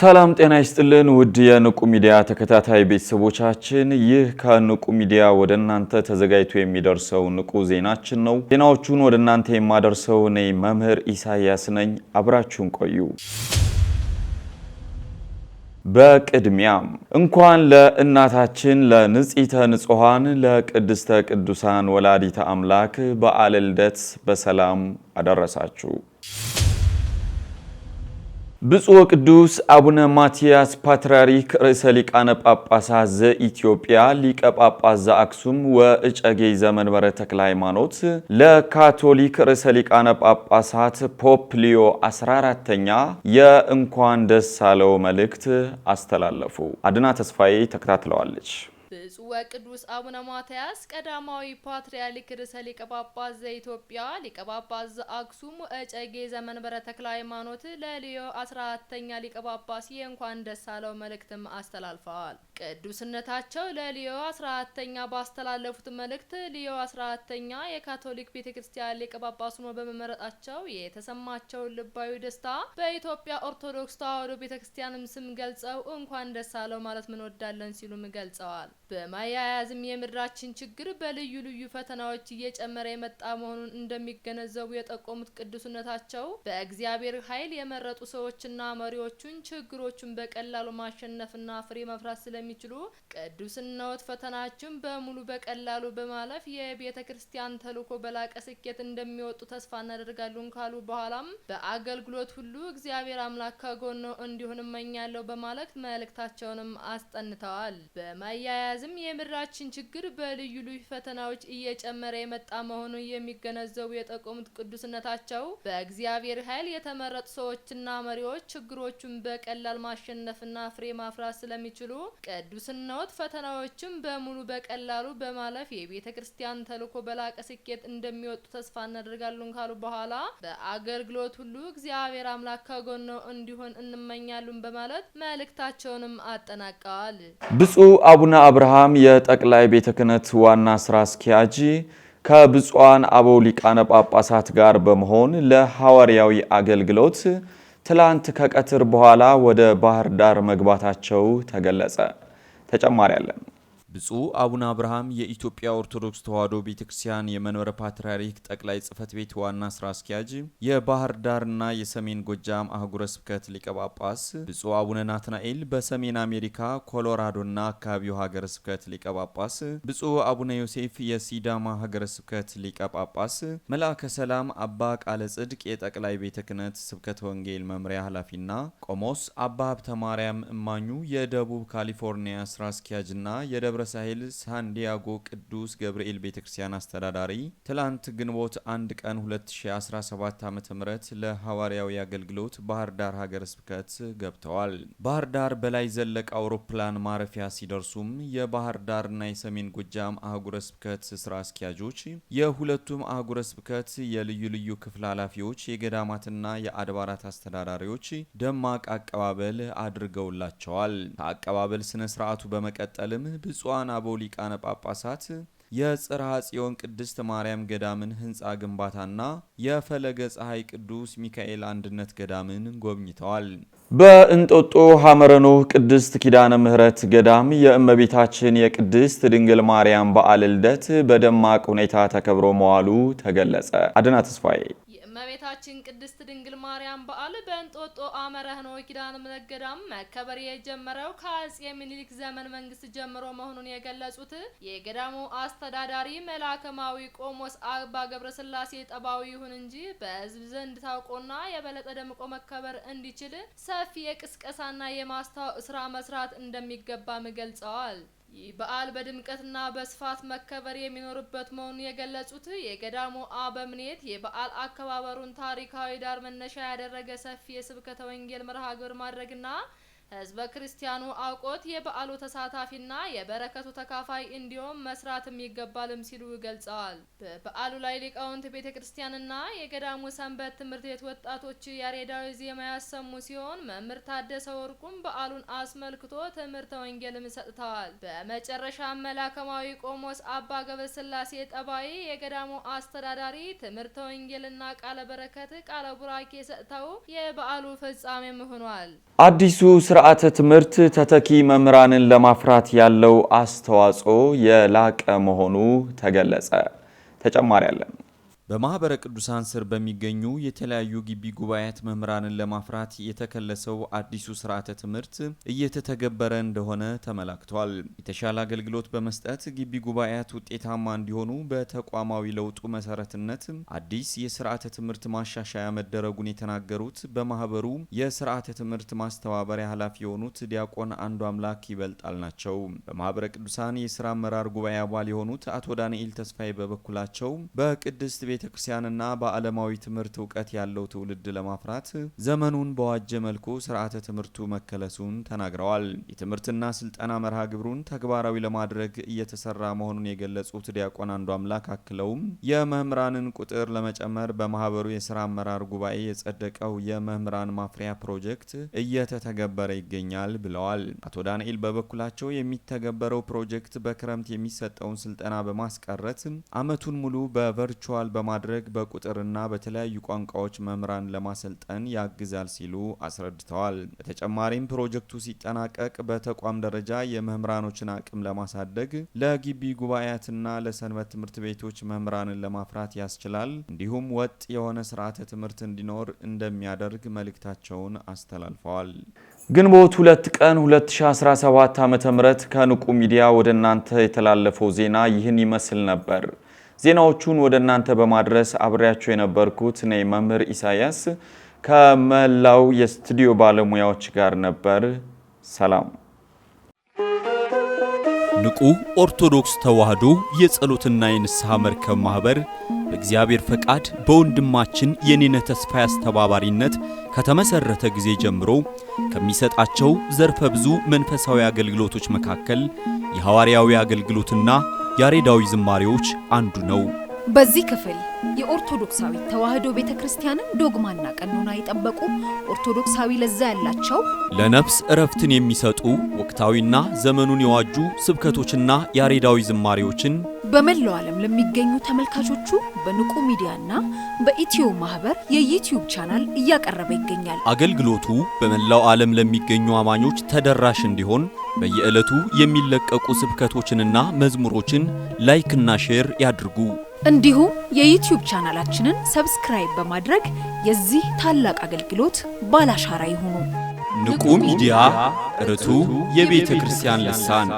ሰላም ጤና ይስጥልን ውድ የንቁ ሚዲያ ተከታታይ ቤተሰቦቻችን፣ ይህ ከንቁ ሚዲያ ወደ እናንተ ተዘጋጅቶ የሚደርሰው ንቁ ዜናችን ነው። ዜናዎቹን ወደ እናንተ የማደርሰው እኔ መምህር ኢሳያስ ነኝ። አብራችሁን ቆዩ። በቅድሚያም እንኳን ለእናታችን ለንጽሕተ ንጹሐን ለቅድስተ ቅዱሳን ወላዲተ አምላክ በዓለ ልደት በሰላም አደረሳችሁ። ብፁዕ ወቅዱስ አቡነ ማትያስ ፓትርያርክ ርዕሰ ሊቃነ ጳጳሳት ዘኢትዮጵያ ሊቀ ጳጳስ ዘአክሱም ወእጨጌ ዘመንበረ ተክለ ሃይማኖት ለካቶሊክ ርዕሰ ሊቃነ ጳጳሳት ፖፕ ሊዮ 14ኛ የእንኳን ደስ አለው መልእክት አስተላለፉ። አድና ተስፋዬ ተከታትለዋለች። ብፁዕ ወቅዱስ አቡነ ማትያስ ቀዳማዊ ፓትርያርክ ርዕሰ ሊቀ ጳጳስ ዘኢትዮጵያ ሊቀ ጳጳስ ዘአክሱም ወእጨጌ ዘመንበረ ተክለ ሃይማኖት ለሊዮ 14ኛ ሊቀ ጳጳስ የእንኳን ደስ አለው መልእክትም አስተላልፈዋል። ቅዱስነታቸው ለሊዮ 14ኛ ባስተላለፉት መልእክት ሊዮ 14ኛ የካቶሊክ ቤተክርስቲያን ሊቀ ጳጳስ ሆነው በመመረጣቸው የተሰማቸውን ልባዊ ደስታ በኢትዮጵያ ኦርቶዶክስ ተዋሕዶ ቤተክርስቲያንም ስም ገልጸው እንኳን ደስ አለው ማለት እንወዳለን ሲሉም ገልጸዋል። በማያያዝም የምድራችን ችግር በልዩ ልዩ ፈተናዎች እየጨመረ የመጣ መሆኑን እንደሚገነዘቡ የጠቆሙት ቅዱስነታቸው በእግዚአብሔር ኃይል የመረጡ ሰዎችና መሪዎቹን ችግሮቹን በቀላሉ ማሸነፍና ፍሬ መፍራት ስለሚችሉ ቅዱስነዎት ፈተናችን በሙሉ በቀላሉ በማለፍ የቤተ ክርስቲያን ተልዕኮ በላቀ ስኬት እንደሚወጡ ተስፋ እናደርጋለን ካሉ በኋላም በአገልግሎት ሁሉ እግዚአብሔር አምላክ ከጎኖ እንዲሆን እመኛለሁ በማለት መልእክታቸውንም አስጠንተዋል። በማያያዝም የምድራችን ችግር በልዩ ልዩ ፈተናዎች እየጨመረ የመጣ መሆኑን የሚገነዘቡ የጠቆሙት ቅዱስነታቸው በእግዚአብሔር ኃይል የተመረጡ ሰዎችና መሪዎች ችግሮቹን በቀላል ማሸነፍና ፍሬ ማፍራት ስለሚችሉ ቅዱስነዎት ፈተናዎችን በሙሉ በቀላሉ በማለፍ የቤተ ክርስቲያን ተልዕኮ በላቀ ስኬት እንደሚወጡ ተስፋ እናደርጋለን ካሉ በኋላ በአገልግሎት ሁሉ እግዚአብሔር አምላክ ከጎኖ እንዲሆን እንመኛለን በማለት መልእክታቸውንም አጠናቀዋል። ብፁዕ አቡነ አብርሃም የጠቅላይ ቤተ ክህነት ዋና ስራ አስኪያጅ ከብፁዓን አበው ሊቃነ ጳጳሳት ጋር በመሆን ለሐዋርያዊ አገልግሎት ትላንት ከቀትር በኋላ ወደ ባህር ዳር መግባታቸው ተገለጸ። ተጨማሪ አለን። ብፁዕ አቡነ አብርሃም የኢትዮጵያ ኦርቶዶክስ ተዋሕዶ ቤተክርስቲያን የመንበረ ፓትርያርክ ጠቅላይ ጽሕፈት ቤት ዋና ስራ አስኪያጅ፣ የባህር ዳርና የሰሜን ጎጃም አህጉረ ስብከት ሊቀ ጳጳስ፣ ብፁዕ አቡነ ናትናኤል በሰሜን አሜሪካ ኮሎራዶና አካባቢው ሀገረ ስብከት ሊቀ ጳጳስ፣ ብፁዕ አቡነ ዮሴፍ የሲዳማ ሀገረ ስብከት ሊቀ ጳጳስ፣ መልአከ ሰላም አባ ቃለ ጽድቅ የጠቅላይ ቤተ ክህነት ስብከተ ወንጌል መምሪያ ኃላፊና ቆሞስ አባ ሀብተ ማርያም እማኙ የደቡብ ካሊፎርኒያ ስራ አስኪያጅና የደብረ ሳሄል ሳንዲያጎ ቅዱስ ገብርኤል ቤተክርስቲያን አስተዳዳሪ ትላንት ግንቦት 1 ቀን 2017 ዓ.ም ለሐዋርያዊ አገልግሎት ባህር ዳር ሀገረ ስብከት ገብተዋል። ባህር ዳር በላይ ዘለቀ አውሮፕላን ማረፊያ ሲደርሱም የባህር ዳርና የሰሜን ጎጃም አህጉረ ስብከት ስራ አስኪያጆች፣ የሁለቱም አህጉረ ስብከት የልዩ ልዩ ክፍል ኃላፊዎች፣ የገዳማትና የአድባራት አስተዳዳሪዎች ደማቅ አቀባበል አድርገውላቸዋል። ከአቀባበል ስነ ስርዓቱ በመቀጠልም ብፁዓን አበው ሊቃነ ጳጳሳት የጽርሐ ጽዮን ቅድስት ማርያም ገዳምን ህንፃ ግንባታና የፈለገ ፀሐይ ቅዱስ ሚካኤል አንድነት ገዳምን ጎብኝተዋል። በእንጦጦ ሐመረ ኖህ ቅድስት ኪዳነ ምህረት ገዳም የእመቤታችን የቅድስት ድንግል ማርያም በዓለ ልደት በደማቅ ሁኔታ ተከብሮ መዋሉ ተገለጸ። አድና ተስፋዬ እመቤታችን ቅድስት ድንግል ማርያም በዓል በእንጦጦ ሐመረ ኖህ ኪዳነ ምህረት ገዳም መከበር የጀመረው ከአፄ ምኒልክ ዘመን መንግስት ጀምሮ መሆኑን የገለጹት የገዳሙ አስተዳዳሪ መልአከማዊ ቆሞስ አባ ገብረ ስላሴ ጠባዊ ይሁን እንጂ በሕዝብ ዘንድ ታውቆና የበለጠ ደምቆ መከበር እንዲችል ሰፊ የቅስቀሳና የማስታወቅ ስራ መስራት እንደሚገባም ገልጸዋል። ይህ በዓል በድምቀትና በስፋት መከበር የሚኖርበት መሆኑን የገለጹት የገዳሙ አበምኔት የበዓል አከባበሩን ታሪካዊ ዳር መነሻ ያደረገ ሰፊ የስብከተ ወንጌል መርሃ ግብር ማድረግና ህዝበ ክርስቲያኑ አውቆት የበዓሉ ተሳታፊና የበረከቱ ተካፋይ እንዲሆን መስራትም ይገባልም ሲሉ ገልጸዋል። በበዓሉ ላይ ሊቃውንት ቤተክርስቲያንና የገዳሙ ሰንበት ትምህርት ቤት ወጣቶች ያሬዳዊ ዜማ ያሰሙ ሲሆን መምህር ታደሰ ወርቁም በዓሉን አስመልክቶ ትምህርተ ወንጌልም ሰጥተዋል። በመጨረሻ መላከማዊ ቆሞስ አባ ገብረስላሴ ጠባይ የገዳሙ አስተዳዳሪ ትምህርተ ወንጌልና ቃለ በረከት ቃለ ቡራኬ ሰጥተው የበዓሉ ፍጻሜም ሆኗል። አዲሱ ስርዓተ ትምህርት ተተኪ መምህራንን ለማፍራት ያለው አስተዋጽኦ የላቀ መሆኑ ተገለጸ። ተጨማሪ አለን። በማህበረ ቅዱሳን ስር በሚገኙ የተለያዩ ግቢ ጉባኤያት መምህራንን ለማፍራት የተከለሰው አዲሱ ስርዓተ ትምህርት እየተተገበረ እንደሆነ ተመላክቷል። የተሻለ አገልግሎት በመስጠት ግቢ ጉባኤያት ውጤታማ እንዲሆኑ በተቋማዊ ለውጡ መሰረትነት አዲስ የስርዓተ ትምህርት ማሻሻያ መደረጉን የተናገሩት በማህበሩ የስርዓተ ትምህርት ማስተባበሪያ ኃላፊ የሆኑት ዲያቆን አንዱ አምላክ ይበልጣል ናቸው። በማህበረ ቅዱሳን የስራ አመራር ጉባኤ አባል የሆኑት አቶ ዳንኤል ተስፋዬ በበኩላቸው በቅድስት ቤተክርስቲያንና በዓለማዊ ትምህርት ዕውቀት ያለው ትውልድ ለማፍራት ዘመኑን በዋጀ መልኩ ስርዓተ ትምህርቱ መከለሱን ተናግረዋል። የትምህርትና ስልጠና መርሃ ግብሩን ተግባራዊ ለማድረግ እየተሰራ መሆኑን የገለጹት ዲያቆን አንዱ አምላክ አክለውም የመምህራንን ቁጥር ለመጨመር በማህበሩ የሥራ አመራር ጉባኤ የጸደቀው የመምህራን ማፍሪያ ፕሮጀክት እየተተገበረ ይገኛል ብለዋል። አቶ ዳንኤል በበኩላቸው የሚተገበረው ፕሮጀክት በክረምት የሚሰጠውን ስልጠና በማስቀረት ዓመቱን ሙሉ በቨርቹዋል በማድረግ በቁጥርና በተለያዩ ቋንቋዎች መምህራን ለማሰልጠን ያግዛል ሲሉ አስረድተዋል። በተጨማሪም ፕሮጀክቱ ሲጠናቀቅ በተቋም ደረጃ የመምህራኖችን አቅም ለማሳደግ ለግቢ ጉባኤያትና ለሰንበት ትምህርት ቤቶች መምህራንን ለማፍራት ያስችላል። እንዲሁም ወጥ የሆነ ስርዓተ ትምህርት እንዲኖር እንደሚያደርግ መልእክታቸውን አስተላልፈዋል። ግንቦት 2 ቀን 2017 ዓ.ም ከንቁ ሚዲያ ወደ እናንተ የተላለፈው ዜና ይህን ይመስል ነበር። ዜናዎቹን ወደ እናንተ በማድረስ አብሬያችሁ የነበርኩት ነኝ መምህር ኢሳያስ ከመላው የስቱዲዮ ባለሙያዎች ጋር ነበር። ሰላም። ንቁ ኦርቶዶክስ ተዋህዶ የጸሎትና የንስሐ መርከብ ማህበር በእግዚአብሔር ፈቃድ በወንድማችን የኔነ ተስፋዬ አስተባባሪነት ከተመሰረተ ጊዜ ጀምሮ ከሚሰጣቸው ዘርፈ ብዙ መንፈሳዊ አገልግሎቶች መካከል የሐዋርያዊ አገልግሎትና ያሬዳዊ ዝማሬዎች አንዱ ነው። በዚህ ክፍል የኦርቶዶክሳዊ ተዋህዶ ቤተክርስቲያንን ዶግማና ቀኖና የጠበቁ ኦርቶዶክሳዊ ለዛ ያላቸው ለነፍስ እረፍትን የሚሰጡ ወቅታዊና ዘመኑን የዋጁ ስብከቶችና ያሬዳዊ ዝማሬዎችን በመላው ዓለም ለሚገኙ ተመልካቾቹ በንቁ ሚዲያና በኢትዮ ማህበር የዩቲዩብ ቻናል እያቀረበ ይገኛል። አገልግሎቱ በመላው ዓለም ለሚገኙ አማኞች ተደራሽ እንዲሆን በየዕለቱ የሚለቀቁ ስብከቶችንና መዝሙሮችን ላይክና ሼር ያድርጉ። እንዲሁም የዩቲዩብ ቻናላችንን ሰብስክራይብ በማድረግ የዚህ ታላቅ አገልግሎት ባላሻራ ይሁኑ። ንቁ ሚዲያ ርቱ የቤተ ክርስቲያን ልሳን